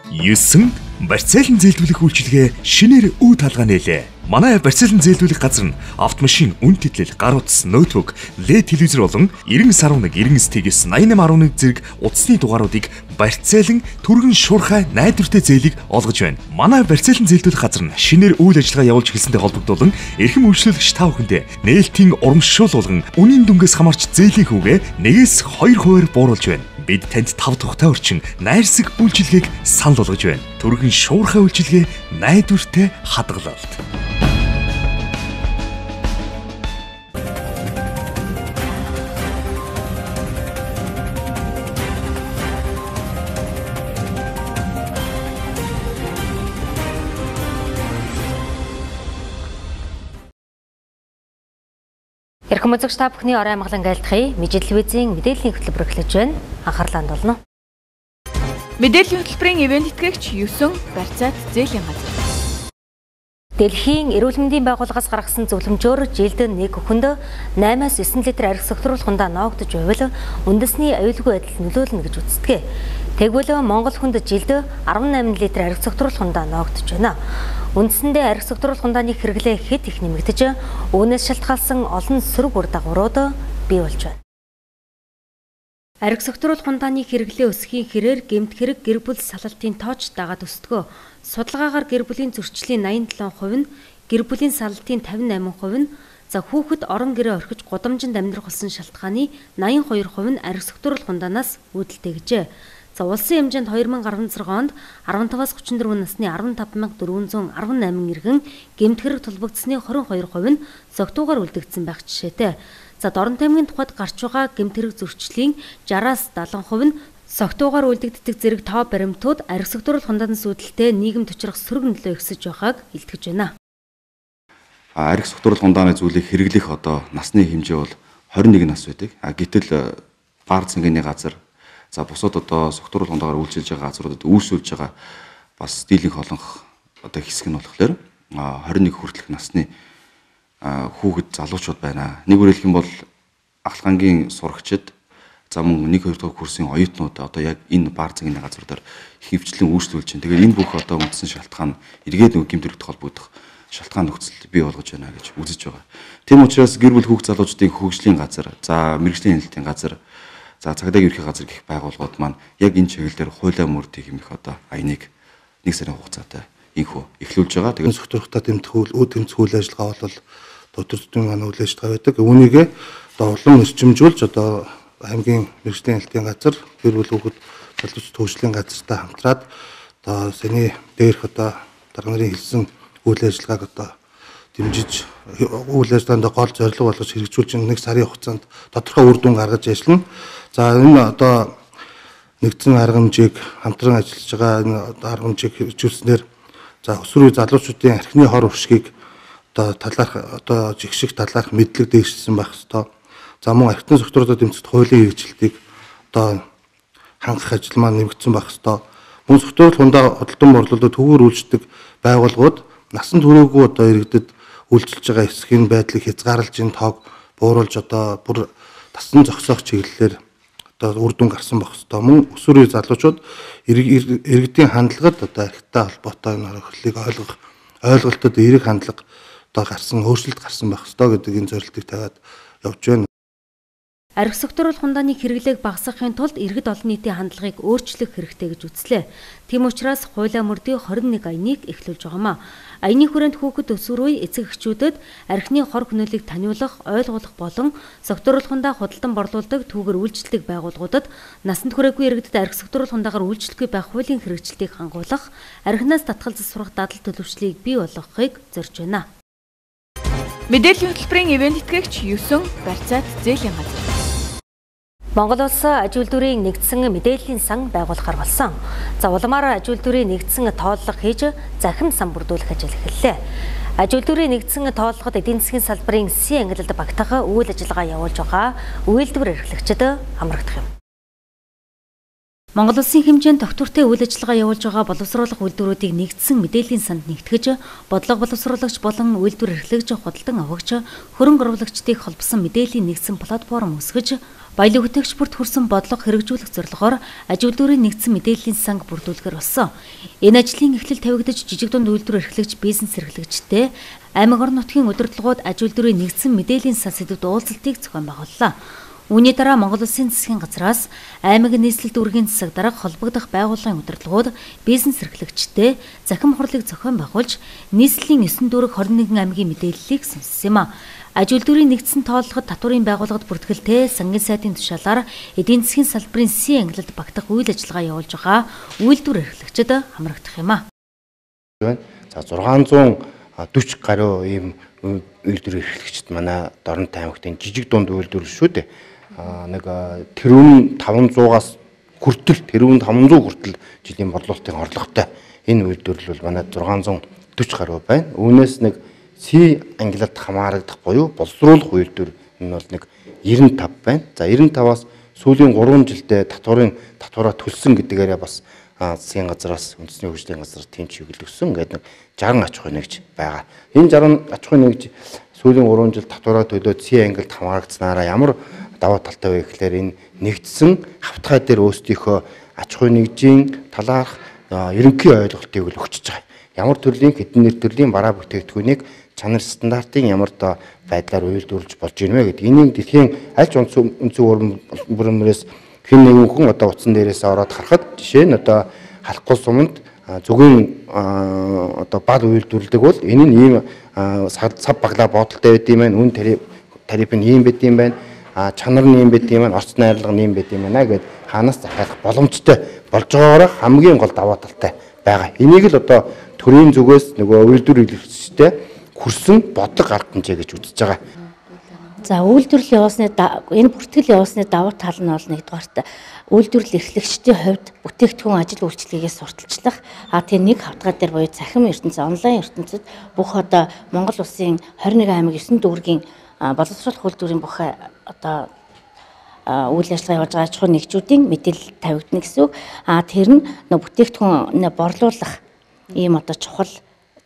9. Барьцаалан зээлдүүлэх үйлчилгээ шинээр үе талгаа нээлээ. Манай барьцаалан зээлдүүлэх газар нь автомашин, үн тэтлэл, гар утас, ноутбук, LED телевизор болон 9011, 90STG-с 8811 зэрэг утасны дугааруудыг барьцаалан түргэн шуурхай найдвартай зээлийг олгож байна. Манай барьцаалан зээлдүүлэх газар нь шинээр үйл ажиллагаа явуулж эхэлсэнтэй холбогдуулан эрхэм үйлчлүүлэгч та бүхэндээ нээлтийн урамшуул болгон үнийн дүнгээс хамаарч зээлийн хүүгээ 1-2% бууруулж байна. Бид танд 5 тухтай орчин найрсаг үйлчилгээг санал болгож байна. Түргэн шуурхай үйлчилгээ найдвартай хадгалалт. Эрхэм үзэгч та бүхний орой амгалан айлтгая. Мэдлэлвизийн мэдээллийн хөтөлбөр эхлэж байна. Анхаарлаа хандуулна. Мэдээллийн хөтөлбөрийн ивент тэтгэгч 9 барьцаат зээлийн газар. Дэлхийн эрүүл мэндийн байгууллагаас гаргасан зөвлөмжөөр жилд нэг хүнд 8-9 литр арх согтруулах хундаа ноогдож байвал үндэсний аюулгүй байдал нөлөөлнө гэж үздэг. Тэгвэл Монгол хүнд жилд 18 литр арх согтруулах хундаа ноогдож байна. Үндсэндээ арх согтруулах хундааны хэрэглээ хэд их нэмэгдэж, үүнээс шалтгаалсан олон сөрөг үр дагаврууд бий болж байна. Арх согтруулах хундааны хэрэглээ өсөхийн хэрээр гэмт хэрэг гэр бүл салалтын тооч дагаад өсдгөө. Судалгаагаар гэр бүлийн зөрчлийн 87% нь, гэр бүлийн салалтын 58% нь, за хүүхэд орон гэрээ орхиж гудамжинд амьдрах болсон шалтгааны 82% нь арх согтруулах хундаанаас үүдэлтэй гэжээ. За улсын хэмжээнд 2016 онд 15-аас 34 насны 15418 иргэн гэмт хэрэг тулбагдсны 22% нь согтуугаар үлдэгдсэн байх жишээтэй. За Дорн таймгийн тухайд гарч байгаа гэмт хэрэг зөрчлийн 60-аас 70% нь согтуугаар үлдэгддэг зэрэг тоо баримтууд арх согтруулах хундаанаас үүдэлтэй нийгэм төчрөх сөрөг нөлөө ихсэж байгааг илтгэж байна. Арх согтруулах хундааны зүйлийг хэрэглэх одоо насны хэмжээ бол 21 нас байдаг. Гэтэл бар цэнгэний газар, за бусад одоо согтруулах хундаагаар үйлчилж байгаа газруудад үүсүүлж байгаа бас дийлэнх олонх одоо хэсэг нь болохоор 21 хүртэлх насны хүүхэд залуучууд байна. Нэг үгээр хэлэх юм бол ахлагангийн сурагчид, за мөн 1-2 дахь курсын оюутнууд одоо яг энэ бар цэнгэний газруудаар хөвчлэн үйлчлүүлж байна. Тэгээд энэ бүх одоо үндсэн шалтгаан эргээд нэг гэмт хэрэгт холбогдох шалтгаан нөхцөл бий болгож байна гэж үзэж байгаа. Тийм учраас гэр бүл хүүхд залуучдын хөгжлийн газар, за мэргэжлийн хяналтын газар, за цагдаагийн ерхий газар гэх байгууллагууд маань яг энэ чиглэлээр хуулиа мөрдийг хэмэх одоо аяныг 1 сарын хугацаатай инхүү эхлүүлж байгаа. Тэгээд согтруулалтаа тэмцэх үйл ажиллагаа бол дотор зүтгэн маань үйл ажиллагаа байдаг. Үүнийгээ одоо улам өрчимжүүлж одоо аймгийн мэргэжлийн хяналтын газар, гэр бүл хүүхд залуучдын хөгжлийн газартай хамтраад одоо саяны дээрх одоо дарга нарын хэлсэн үйл ажиллагааг одоо дэмжиж үйл ажиллагаанд гол зорилго болгож хэрэгжүүлж 1 сарын хугацаанд тодорхой үр дүн гаргаж ажиллана. За энэ одоо нэгдсэн арга хэмжээг хамтран ажиллаж байгаа энэ арга хэмжээг хэрэгжүүлснээр за өсвөр үе залуучуудын архины хор уршгийг одоо талаарх одоо жигшиг талаарх мэдлэг дэвшилсэн байх ёстой. За мөн архитектурын согтруулалтад тэмцэхэд хуулийн хэрэгжилтийг одоо хангах ажил маань нэмэгдсэн байх ёстой. Мөн согтруулалт хундаа хөдөлтөн борлуулалтад төвөөр үйлчдэг байгууллагууд насан туршаагүй одоо иргэдэд үйлчилж байгаа эсхийн байдлыг хязгаарлаж энэ тоог бууруулж одоо бүр тасн зогсоох чиглэлээр одоо үр дүн гарсан байх ёстой. Мөн өсвөр үе залуучууд иргэдийн хандлагад одоо архитай холбоотой энэ хөрөлийг ойлгох ойлголтод эерэг хандлага одоо гарсан өөрчлөлт гарсан байх ёстой гэдэг энэ зорилтыг тавиад явж байна. Арх согтруулах хундааны хэрэглээг багасгахын тулд иргэд олон нийтийн хандлагыг өөрчлөх хэрэгтэй гэж үзлээ. Тийм учраас хуулиа мөрдийн 21 аяныг эхлүүлж байгаамаа. Аяны хүрээнд хүүхэд өсвөр үе эцэг эхчүүдэд архины хор хөнөөлийг таниулах, ойлгуулах болон согтруулах хундаа худалдан борлуулдаг түүгээр үйлчлдэг байгууллагуудад насанд хүрээгүй иргэдэд арх согтруулах хундаагаар үйлчлэхгүй байх хуулийн хэрэгжилтийг хангуулах, архинаас татгал засварах дадал төлөвчлийг бий болгохыг зорж байна. Мэдээллийн хөтөлбөрийн ивент тэтгэгч 9 барьцаат зээлийн газар. Монгол улс аж үйлдвэрийн нэгдсэн мэдээллийн сан байгуулахаар болсон. За улмаар аж үйлдвэрийн нэгдсэн тооллого хийж захин сан бүрдүүлэх ажил эхэллээ. Аж үйлдвэрийн нэгдсэн тооллогод эдийн засгийн салбарын эсийн ангилалд багтаах үйл ажиллагаа явуулж байгаа үйлдвэр эрхлэгчид амрагдах юм. Монгол улсын хэмжээнд тогтвортой үйл ажиллагаа явуулж байгаа боловсруулах үйлдвэрүүдийг нэгдсэн мэдээллийн санд нэгтгэж, бодлого боловсруулагч болон үйлдвэр эрхлэгч, худалдан авагч, хөрөнгө оруулагчдыг холбосон мэдээллийн нэгдсэн платформ өсгөж, Баялаг бүтээгч бүрт хүрсэн бодлого хэрэгжүүлэх зорилгоор аж үйлдвэрийн нэгдсэн мэдээллийн санг бүрдүүлэхээр болсон. Энэ ажлын эхлэл тавигдаж жижиг дунд үйлдвэр эрхлэгч бизнес эрхлэгчтэй аймаг орон нутгийн удирдлагууд аж үйлдвэрийн нэгдсэн мэдээллийн сан сэдвүүд уулзалтыг зохион байгууллаа. Үүний дараа Монгол Улсын засгийн газраас аймаг нийслэл дүүргийн засаг дарга холбогдох байгууллагын удирдлагууд бизнес эрхлэгчтэй захин хурлыг зохион байгуулж нийслэлийн 9 дүүрэг 21 аймгийн мэдээллийг сонссон юм а. Аж үйлдвэрийн нэгдсэн тооллогод татварын байгууллагад бүртгэлтэй сангийн сайтын тушаалаар эдийн засгийн салбарын С ангилалд багтах үйл ажиллагаа явуулж байгаа үйлдвэр эрхлэгчид хамрагдах юм а. За 640 гаруй ийм үйлдвэр эрхлэгчид манай Дорнтой аймагтын жижиг дунд үйлдвэр шүү дээ. Нэг тэрүүн 500-аас хүртэл тэрүүн 500 хүртэл жилийн борлуулалтын орлоготой энэ үйлдвэрлэл бол манай 640 гаруй байна. Үүнээс нэг С ангилалд хамаарагдах буюу боловсруулах үйлдвэр энэ бол нэг 95 байна. За 95-аас сүүлийн 3 жилдээ татвараа төлсөн гэдгээрээ бас засгийн газраас үндэсний хөгжлийн газраас тийм чиглэл өгсөн. Ингээд нэг 60 аж ахуйн нэгж байгаа. Энэ 60 аж ахуйн нэгж сүүлийн 3 жил татвараа төлөөд С ангилалд хамаарагдсанаараа ямар даваа талтай вэ гэхээр энэ нэгдсэн хавтгай дээр өөрсдийнхөө аж ахуйн нэгжийн талаарх ерөнхий ойлголтыг л өгчөж байгаа. Ямар төрлийн хэдэн нэр төрлийн бараа бүтээгдэхүүнийг чанар стандартын ямар байдлаар үйлдвэрлэж болж ирнэ гэдэг. Энийг дэлхийн аль ч үндэсний бүрмээрээс хэн нэгэн хүн утсан дээрээс ороод харахад жишээ нь халахгүй суманд зөвхөн бал үйлдвэрлэдэг бол энэ нь ийм сав баглаа бодолтой байд юм байна. Үн тариф нь ийм байд юм байна. Чанар нь юм байд юм байна. Орц найрлага нь юм байд юм байна гэд хаанаас захиалах боломжтой болж байгаагаар хамгийн гол даваа талтай байгаа. Энийг л төрийн зүгээс нөгөө үйлдвэр эрхлэгчтэй хүрсэн бодлого арга хэмжээ гэж үзэж байгаа. За үйлдвэрлэл явуулсны энэ бүртгэл явуулсны давуу тал нь бол нэгдүгээрт үйлдвэрлэл эрхлэгчдийн хувьд бүтээгдэхүүн ажил үйлчлэгээ сурталчлах тэр нэг хавтгай дээр буюу цахим ертөнцийн онлайн ертөнцид бүх Монгол Улсын 21 аймаг 9 дүүргийн боловсруулах үйлдвэрийн бүх үйл ажиллагаа явуулж байгаа аж ахуйн нэгжүүдийн мэдээлэл тавигдана гэсэн үг. Тэр нь бүтээгдэхүүн борлуулах ийм чухал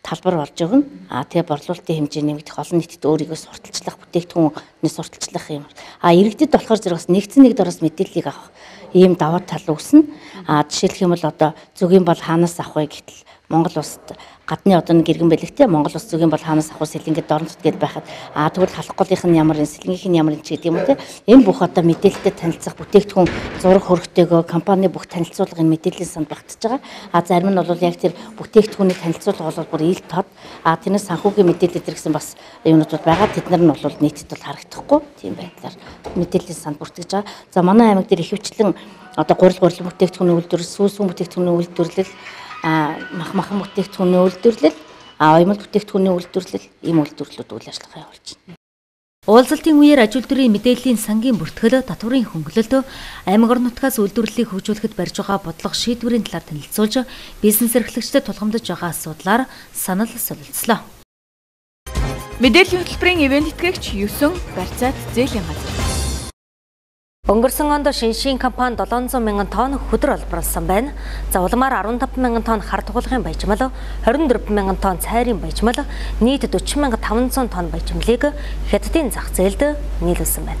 талбар болж өгнө. Тэгээ борлуулалтын хэмжээ нэмэгдэх, олон нийтэд өөрийгөө сурталчлах, бүтээгдэхүүнээ сурталчлах юм. Иргэдэд болохоор зэрэг бас нэгдсэн нэг дороос мэдээллийг авах ийм даваа тал үүснэ. Жишээлх юм бол зүгийн бол хаанаас авах вэ гэтэл Монгол Улсад гадны нэг иргэн бэлэгтэй Монгол Улс зүгийн бол хаанаас авах сэлэнгэд дорнот гээд байхад тэгвэл халахгүй нь ямар сэлэнгийнх нь ямар ч гэдэг юм уу те. Энэ бүх мэдээлэлтэй танилцах, бүтээгдэхүүн зураг хөрөгтэйгөө компани бүх танилцуулга энэ мэдээллийн санд багтаж байгаа. Зарим нь бол яг тэр бүтээгдэхүүний танилцуулга бол бүр ил тод. Тэрнээс санхүүгийн мэдээлэл гэсэн бас юмнууд байгаа. Тэд нар нь бол нийтэд бол харагдахгүй тийм байдлаар мэдээллийн санд бүртгэж байгаа. За манай аймаг дээр ихэвчлэн гурил бүтээгдэхүүний үйлдвэрлэл, сүүсүүн бүтээгдэхүүний үйлдвэрлэл, махан бүтээгдэхүүний үйлдвэрлэл, оёмл бүтээгдэхүүний үйлдвэрлэл ийм үйлдвэрлэлүүд үйл ажиллагаа явуулж байна. Уулзалтын үеэр аж үйлдвэрийн мэдээллийн сангийн бүртгэл, татварын хөнгөлөлт, аймаг орон нутгаас үйлдвэрлэлийг хөгжүүлэхэд барьж байгаа бодлого шийдвэрийн талаар танилцуулж, бизнес эрхлэгчдэд тулгамдж байгаа асуудлаар санал солилцлоо. Мэдээллийн хөтөлбөрийн ивент итгэгч 9 барьцаат зээлийн газар. Өнгөрсөн онд шинжийн компани 700 мянган тонн хөдөр олборлсон байна. За улмаар 15 мянган тонн хар тугуулгын баяжмал, 24 мянган тонн цайрын баяжмал, нийт 40,500 тонн баяжмлыг хятадын зах зээлд нийлүүлсэн байна.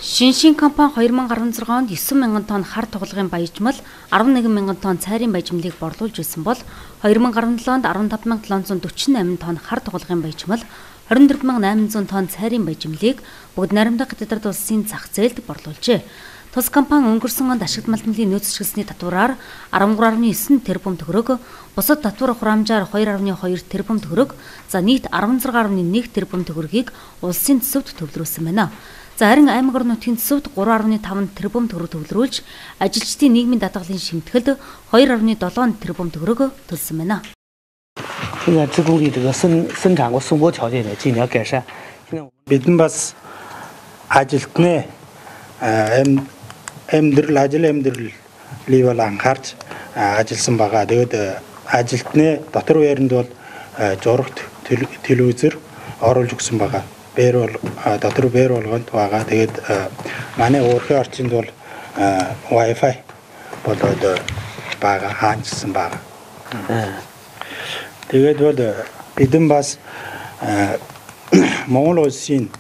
Шинжийн компани 2016 онд 9 мянган тонн хар тугуулгын баяжмал, 11 мянган тонн цайрын баяжмлыг борлуулж байсан бол 2017 онд 15,748 тонн хар тугуулгын баяжмал, 24,800 тонн цайрын баяжмлыг бүгд найрамдах хятад улсын зах зээлд борлуулжээ. Тус компани өнгөрсөн онд ашигт малмлын нөөцлөсний татвараар 13.9 тэрбум төгрөг, бусад татвар хураамжаар 2.2 тэрбум төгрөг, за нийт 16.1 тэрбум төгрөгийг улсын төсөвт төвлөрүүлсэн байна. За харин аймаг орон нутгийн төсөвт 3.5 тэрбум төгрөг төвлөрүүлж, ажилчдын нийгмийн даатгалын шимтгэлд 2.7 тэрбум төгрөг төлсөн байна. 现在职工的这个生产和生活条件呢尽量改善。 Бидэн бас ажилтны амьдралыг бол анхаарч ажилласан байгаа. Тэгээд ажилтны дотор байранд бол зурагт телевизэр оруулж өгсөн байгаа. Бээр бол дотор бээр болгонд байгаа. Тэгээд манай өөрхийн орчинд бол Wi-Fi болоод байгаа, хаанчсан байгаа. Тэгээд бол бидэн бас Монгол улсын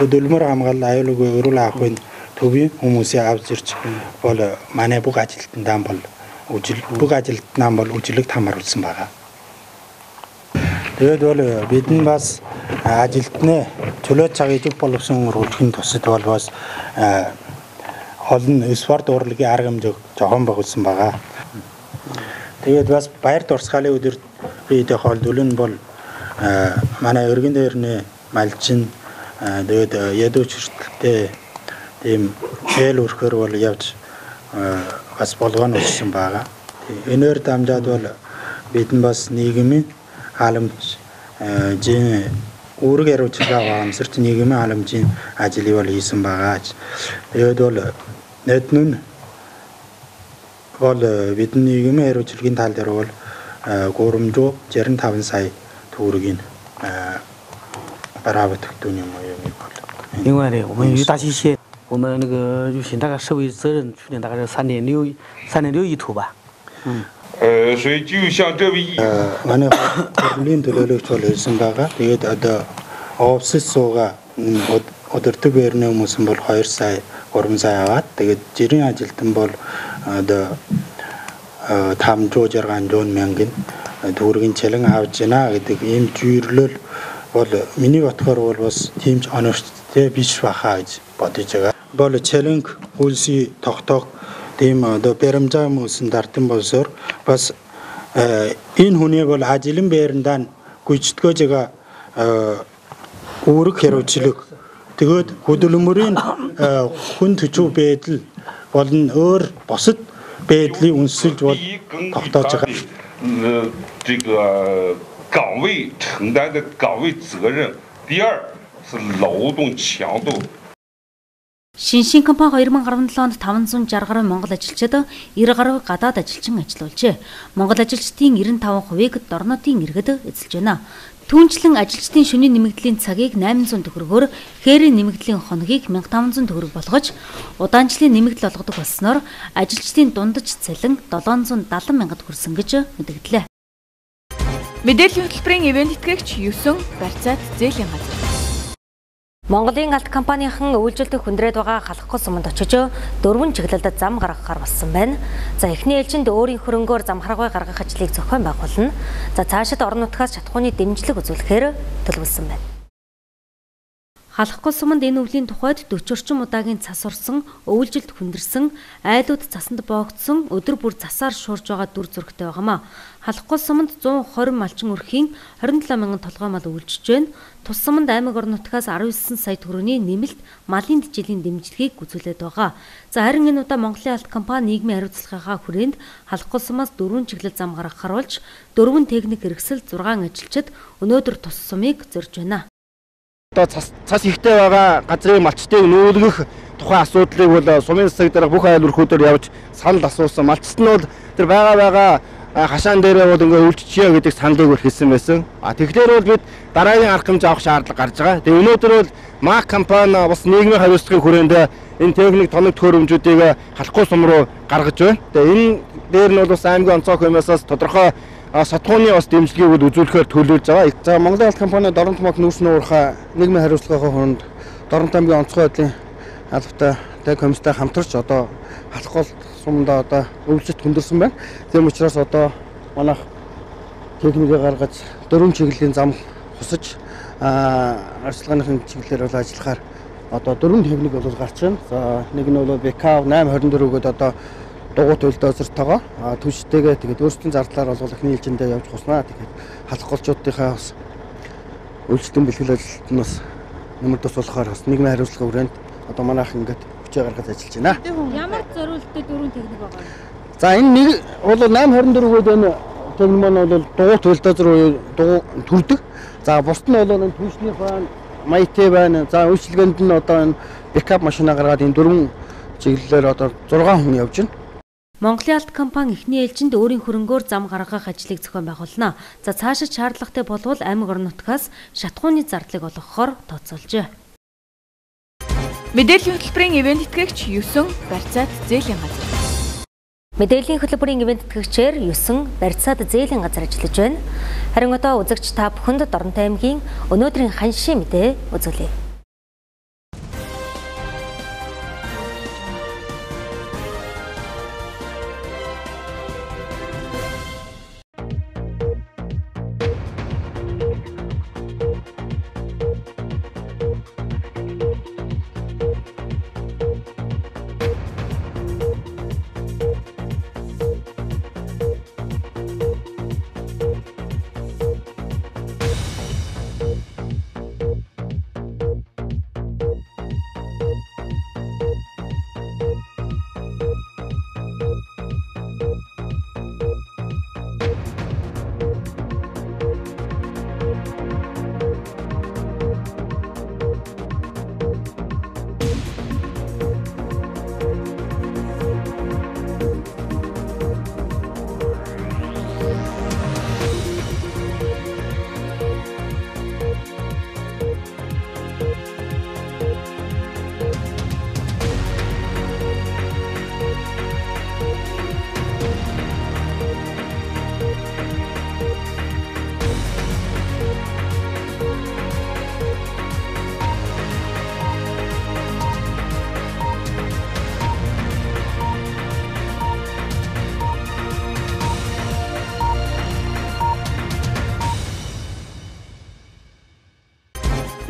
хөдөлмөр хамгаалал аюулгүй эрүүл ахуйн төвийн хүмүүсийн авч ирж бол манай бүх ажилтнаа бол бүх ажилтнаа бол үжилэгт хамааруулсан байгаа. Тэгээд бол бид нь бас ажилтны чөлөө цаг ижиг боловсон үргэлжлэхийн тусад бол бас олон спорт урлагийн арга хэмжээг жоохон байгуулсан байгаа. Тэгээд бас баяр дурсгалын өдөр бид холдуулн бол манай өргөн дээрний малчин тэгээд ядууч хүртэлтэй тийм хэл өрхөр бол явж бас болгоно болсон байгаа. Энээр дамжаад бол бид нь бас нийгмийн халамж үүрэг хариуцлага аваамсарт нийгмийн халамжийн ажлыг бол хийсэн байгаа. Тэгээд бол нэднүн бол бидний нийгмийн хариуцлагын тал дээр бол 365 сая төгрөгийн барабатгтуны юм юм бол. 另外呢，我们于大溪县，我们那个就现大概社会责任去年大概是3.6亿土吧。所以就像这位манай хөдөлмөрийн төлөөлөгч бол хэлсэн байгаа. Тэгээд одоо офис сууга өдөртөг байрны хүмүүс бол 2 сая 3 сая аваад тэгээд жирийн ажилтан бол одоо 560 мянган төгрөгийн чалан авч байна гэдэг ийм зүйрлэл бол миний бодохоор бол бас тийм ч онцтой биш баха гэж бодож байгаа. Бол чалан хөлсий тогтоох тийм одоо баримжаа хүмүүсийн дартан болсоор бас энэ хүний бол ажлын байрандаа гүйцэтгэж байгаа үүрэг хариуцлага тэгээд хөдөлмөрийн хүн төчөө байдал болон өөр босод байдлыг үнсэлж бол тогтоож байгаа. 这个岗位承担的岗位责任，第二是劳动强度。 Шиншин компани 2017 онд 560 гаруй монгол ажилчид 90 гаруй гадаад ажилчин ажилуулжээ. Монгол ажилчдын 95%-ийг дорнотын иргэд эзэлж байна. Түүнчлэн ажилчдын шөнийн нэмэгдлийн цагийг 800 төгрөгөөр, хээрийн нэмэгдлийн хоногийг 1500 төгрөг болгож, удаанчлалын нэмэгдэл олгодог болсноор ажилчдын дундаж цалин 770 мянгад хүрсэн гэж мэдэгдлээ. Мэдээллийн хөтөлбөрийн ивент итгэгч 9 барьцаат зээлийн газар. Монголын алт компанийн үйлчлэлд хүндрээд байгаа халахгүй суманд очиж 4 чиглэлд зам гаргахаар болсон байна. За эхний ээлжинд өөрийн хөрөнгөөр зам харгуй гаргах ажлыг зохион байгуулна. За цаашид орон нутгаас шатхууны дэмжлэг үзүүлэхээр төлөвлөсөн байна. Халахгүй суманд энэ өвлийн тухайд 40 орчим удаагийн цас орсон, өвөлжилд хүндэрсэн, айлууд цасанд боогдсон, өдөр бүр цасаар шуурж байгаа дүр зурагтай байгаамаа. Халахгүй суманд 120 малчин өрхийн 27 мянган толгой мал өвөлжж байна. Тус суманд аймаг орон нутгаас 19 сая төгрөгийн нэмэлт малын жилийн дэмжлэгийг үзүүлээд байгаа. За харин энэ удаа Монголын алт компани нийгмийн хариуцлагынхаа хүрээнд Халахгүй сумаас 4 чиглэл зам гаргахаар болж 4 техник хэрэгсэл 6 ажилчид өнөөдөр тус сумыг зорж байна. Одоо цас ихтэй байгаа газрын малчтыг нүүлгэх тухайн асуудлыг бол сумын засаг дээр бүх айл өрхүүдээр явж санал асуусан. Малчт нь бол тэр байгаа хашаан дээрээ бол ингээ үйлчлэе гэдэг саналыг хэлсэн байсан. Тэгэхээр бол бид дараагийн арга хэмжээ авах шаардлага гарч байгаа. Тэгээ өнөөдөр бол МАК компани бас нийгмийн хариуцлагын хүрээнд энэ техник тоног төхөөрөмжүүдийг Халахгүй сум руу гаргаж байна. Тэгээ энэ дээр нь бол бас аймгийн онцгой комиссаас тодорхой сатхууны бас дэмжлэгийг үзүүлэхээр төлөвлөж байгаа. За Монголын алт компани Дорнот мак нүүрсний уурхай нийгмийн хариуцлагын хүнд Дорнот аймгийн онцгой байдлын албатай комисстай хамтарч одоо Халахгүй сумд одоо өвлөлт хүндэрсэн байна. Тийм учраас одоо манайх техникийг гаргаж 4 чиглэлийн зам хусаж арчилгааныхын чиглэлээр бол ажиллахаар одоо 4 техник бол гарч байна. За нэг нь бол БК 824 өгөөд одоо дугуй төлдөөсөртойгоо түвштэйгээ тэгээд өөрсдийн зардлаар бол эхний ээлжиндээ явж хуснаа. Тэгээд халахгуулчдынхаа бас үйлчлэлийн бэлтгэл ажилтнаас бас нэмэр тус болохоор бас нийгмийн хариуцлагын хүрээнд одоо манайх ингээд хүчээ гаргаж ажиллаж байна. Ямар зориултад 4 техник байгаа вэ? За энэ нэг бол 824 өгөөд энэ техник маань бол дугуй төлдөөсөр дугуй төрдөг. За бусд нь бол энэ түвшний байна, маятэ байна. За үйлчлэгэнд нь одоо энэ бэкап машина гаргаад энэ 4 чиглэлээр одоо 6 хүн явж байна. Монголын алт компани эхний ээлжинд өөрийн хөрөнгөөр зам гаргах ажлыг зохион байгуулна. За цаашид шаардлагатай болвол аймаг орон нутгаас шатхууны зардлыг олгохоор тооцоолжээ. Мэдээллийн хөтөлбөрийн ивент итгэгч 9 барьцаат зээлийн газар. Мэдээллийн хөтөлбөрийн ивент итгэгчээр 9 барьцаат зээлийн газар ажиллаж байна. Харин одоо үзэгч та бүхэнд Дорнот аймгийн өнөөдрийн ханшийн мэдээ үзүүлье.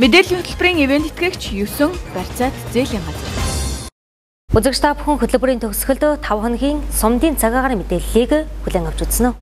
Мэдээллийн хөтөлбөрийн ивент тэтгэгч 9 барьцаат зээлийн газар. Үзэгч та бүхэн хөтөлбөрийн төгсгөлд 5 хоногийн сумдын цаг агаарын мэдээллийг хүлээн авч үзсэн үү?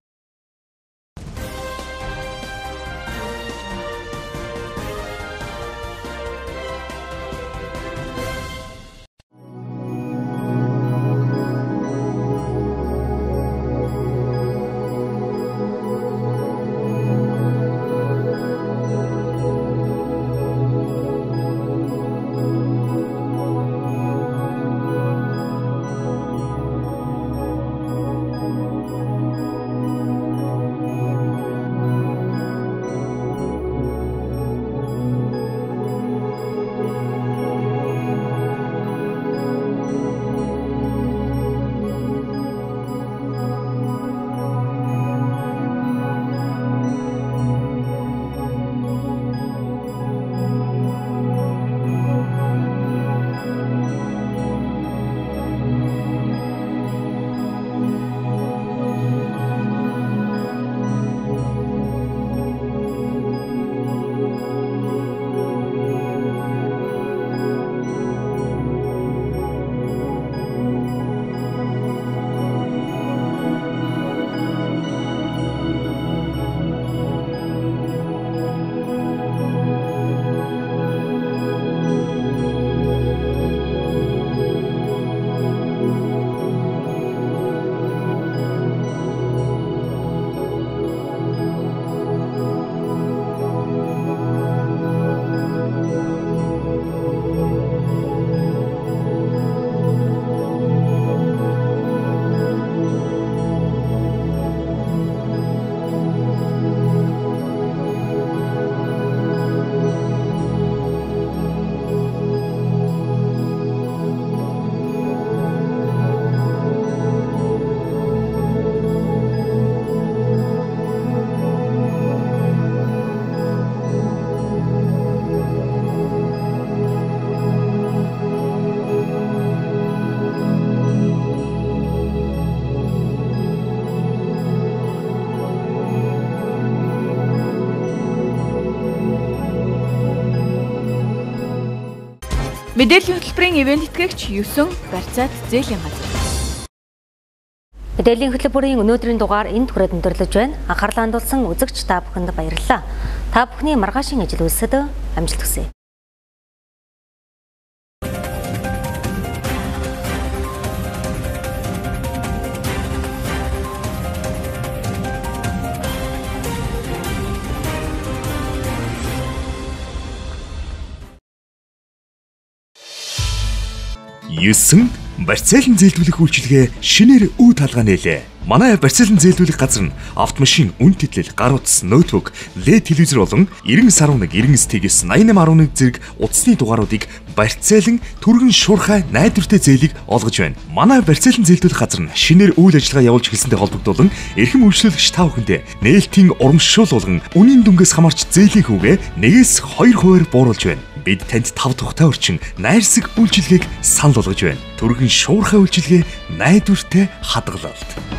Мэдээллийн хөтөлбөрийн ивент тэтгэгч 9 барьцаат зээлийн газар. Мэдээллийн хөтөлбөрийн өнөөдрийн дугаар энд хүрээд өндөрлөж байна. Анхаарлаа хандуулсан үзэгч та бүхэнд баярлалаа. Та бүхний маргаашийн ажил үйлсэд амжилт хүсье. Юусэн барьцаалан зээлдүүлэх үйлчилгээ шинээр үе талгаа нээлээ. Манай барьцаалан зээлдүүлэх газар нь автомашин, үн тэтлэл, гар утас, ноутбук, LED телевизор болон 9011, 90ST-гээс 8811 зэрэг утасны дугааруудыг барьцаалан түргэн шуурхай найдвартай зээлийг олгож байна. Манай барьцаалан зээлдүүлэх газар нь шинээр үйл ажиллагаа явуулж эхэлсэнтэй холбогдуулан эрхэм үйлчлүүлэгч та бүхэндээ нээлтийн урамшуул болгон үнийн дүнгээс хамаарч зээлийн хүүгээ 1-2 хувиар бууруулж байна. Бид танд 5 тухтай орчин найрсаг үйлчилгээг санал болгож байна. Түргэн шуурхай үйлчилгээ найдвартай хадгалалт.